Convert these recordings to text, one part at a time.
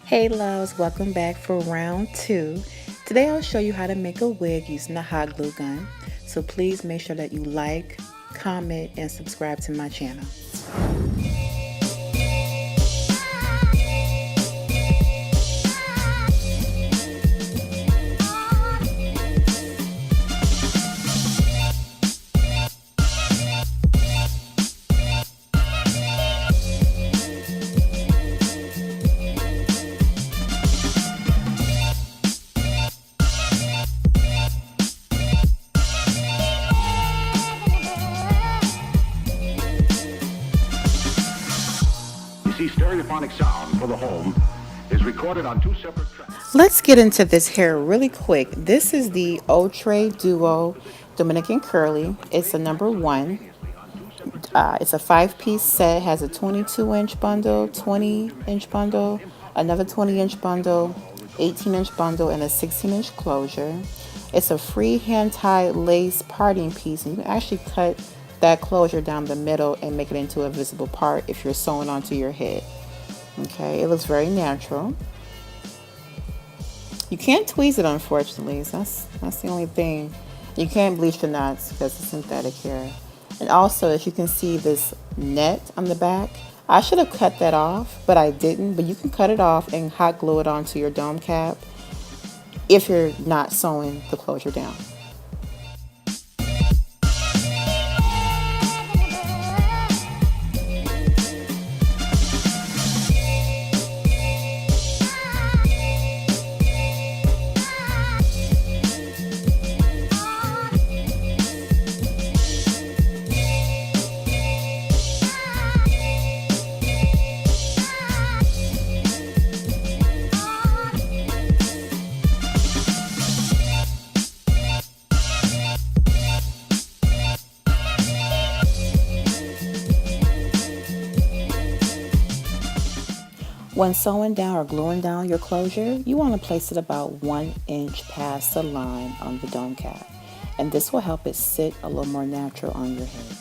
Hey loves, welcome back for round 2. Today I'll show you how to make a wig using a hot glue gun. So please make sure that you like, comment, and subscribe to my channel. Stereophonic sound for the home is recorded on 2 separate tracks. Let's get into this hair really quick. This is the Outre Duo Dominican Curly. It's a number 1. It's a 5-piece set. It has a 22-inch bundle, 20-inch bundle, another 20-inch bundle, 18-inch bundle, and a 16-inch closure. It's a free hand-tied lace parting piece, and you can actually cut that closure down the middle and make it into a visible part if you're sewing onto your head. Okay, it looks very natural. You can't tweeze it, unfortunately. So that's the only thing. You can't bleach the knots because it's synthetic hair. And also, as you can see, this net on the back, I should have cut that off, but I didn't. But you can cut it off and hot glue it onto your dome cap if you're not sewing the closure down. When sewing down or gluing down your closure, you want to place it about 1 inch past the line on the dome cap, and this will help it sit a little more natural on your head.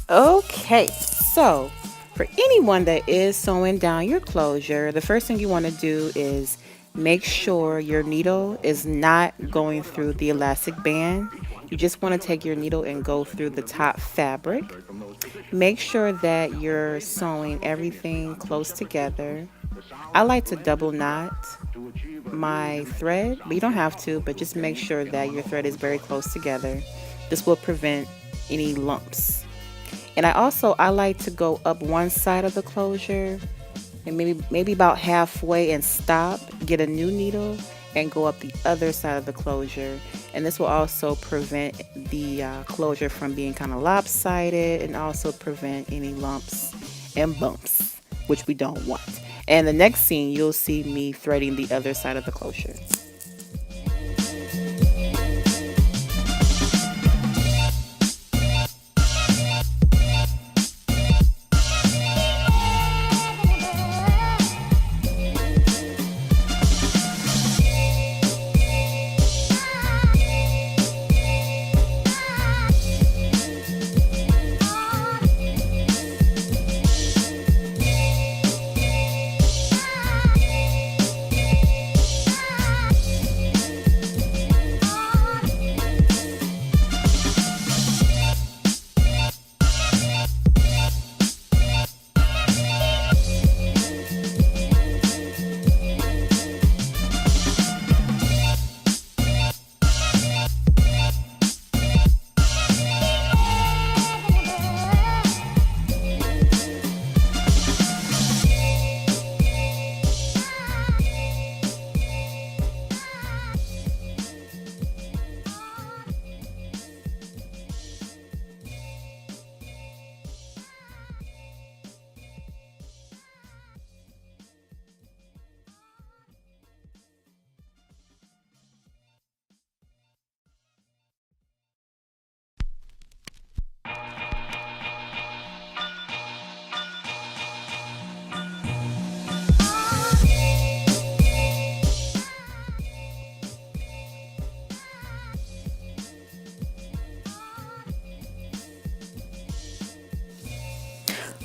Okay, so for anyone that is sewing down your closure, the first thing you want to do is make sure your needle is not going through the elastic band. You just want to take your needle and go through the top fabric. Make sure that you're sewing everything close together. I like to double knot my thread, but you don't have to, but just make sure that your thread is very close together. This will prevent any lumps. And I like to go up one side of the closure and maybe about halfway and stop, get a new needle and go up the other side of the closure. And this will also prevent the closure from being kind of lopsided and also prevent any lumps and bumps, which we don't want. And the next scene, you'll see me threading the other side of the closure.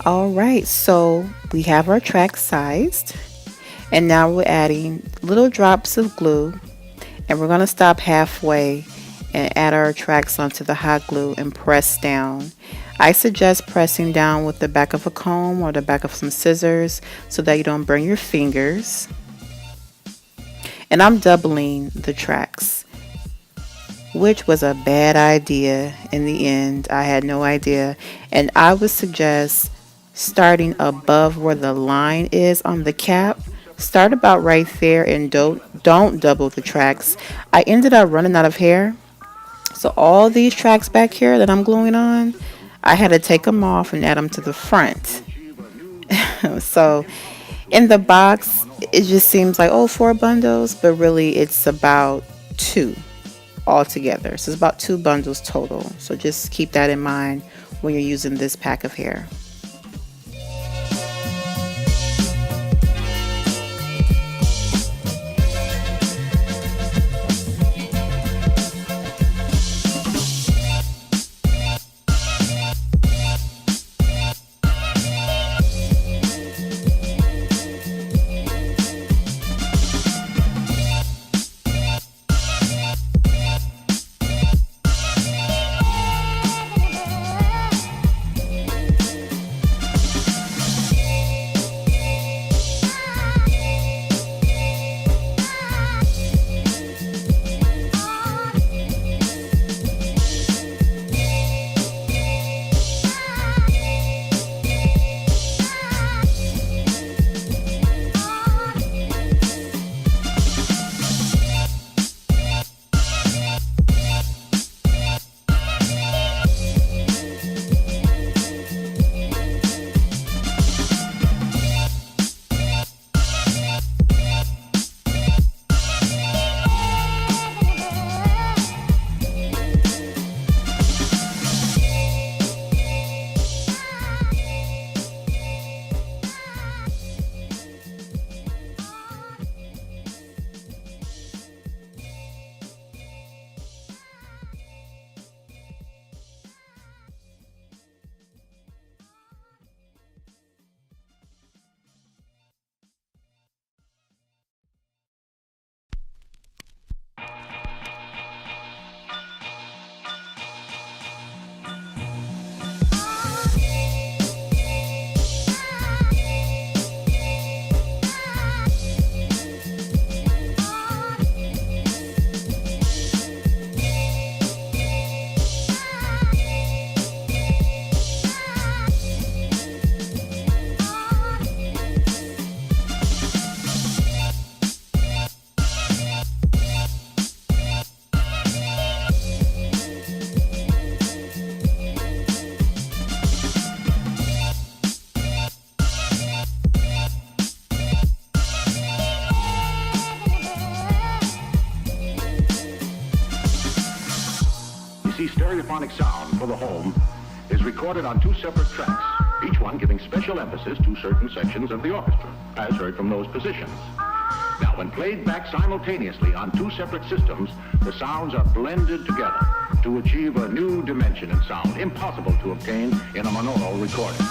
All right, so we have our track sized, and now we're adding little drops of glue, and we're going to stop halfway and add our tracks onto the hot glue and press down. I suggest pressing down with the back of a comb or the back of some scissors so that you don't burn your fingers. And I'm doubling the tracks, which was a bad idea in the end. I had no idea. And I would suggest starting above where the line is on the cap. Start about right there and don't double the tracks. I ended up running out of hair. So all these tracks back here that I'm gluing on, I had to take them off and add them to the front. So in the box, it just seems like, oh, 4 bundles, but really it's about two altogether. So it's about 2 bundles total. So just keep that in mind when you're using this pack of hair. Stereophonic sound for the home is recorded on 2 separate tracks, each one giving special emphasis to certain sections of the orchestra, as heard from those positions. Now, when played back simultaneously on 2 separate systems, the sounds are blended together to achieve a new dimension in sound impossible to obtain in a monaural recording.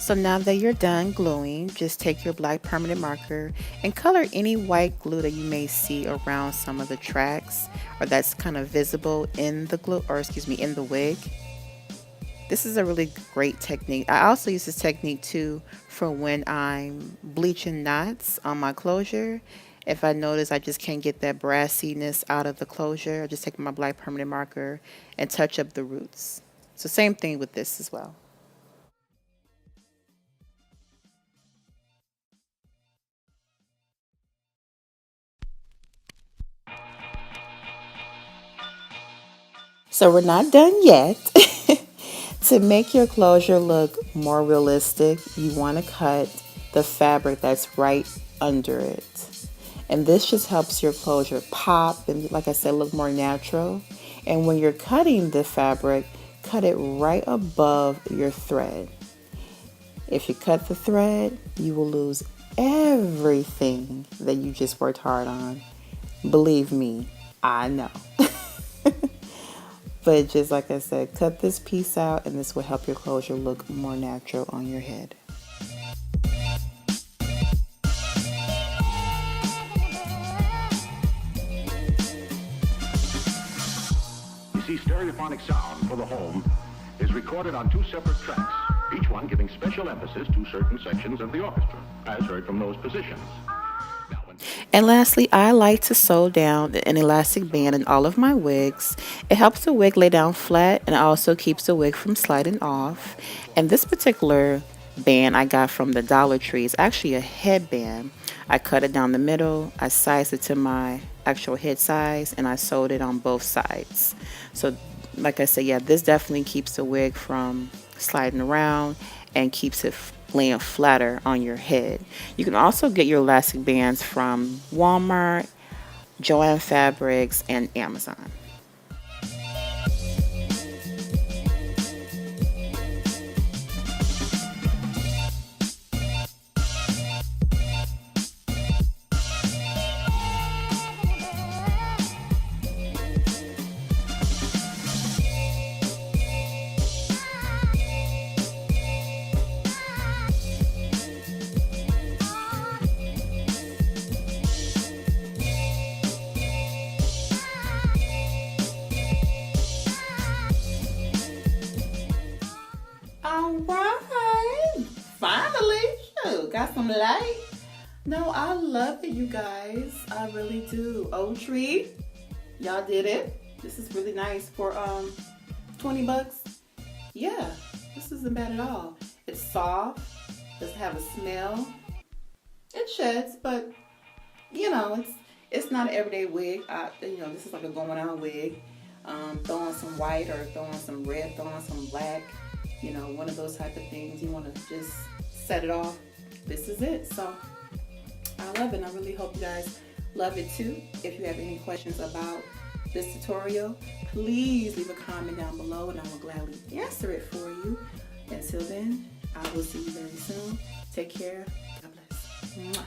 So now that you're done gluing, just take your black permanent marker and color any white glue that you may see around some of the tracks or that's kind of visible in the glue, or excuse me, in the wig. This is a really great technique. I also use this technique too for when I'm bleaching knots on my closure. If I notice I just can't get that brassiness out of the closure, I just take my black permanent marker and touch up the roots. So same thing with this as well. So we're not done yet. To make your closure look more realistic, you want to cut the fabric that's right under it. And this just helps your closure pop and, like I said, look more natural. And when you're cutting the fabric, cut it right above your thread. If you cut the thread, you will lose everything that you just worked hard on. Believe me, I know. But just like I said, cut this piece out and this will help your closure look more natural on your head. You see, stereophonic sound for the home is recorded on two separate tracks, each one giving special emphasis to certain sections of the orchestra, as heard from those positions. And lastly, I like to sew down an elastic band in all of my wigs. It helps the wig lay down flat and also keeps the wig from sliding off. And this particular band I got from the Dollar Tree is actually a headband. I cut it down the middle, I sized it to my actual head size, and I sewed it on both sides. So like I said, yeah, this definitely keeps the wig from sliding around and keeps it laying flatter on your head. You can also get your elastic bands from Walmart, Joann Fabrics, and Amazon. All right, finally, shoot, got some light. No, I love it, you guys. I really do. Outre, y'all did it. This is really nice for $20. Yeah, this isn't bad at all. It's soft. Doesn't have a smell. It sheds, but you know, it's not an everyday wig. This is like a going out wig. Throw on some white or throw on some red, throw on some black. One of those type of things. You want to just set it off. This is it. So I love it. And I really hope you guys love it too. If you have any questions about this tutorial, please leave a comment down below and I will gladly answer it for you. Until then, I will see you very soon. Take care. God bless. Mwah.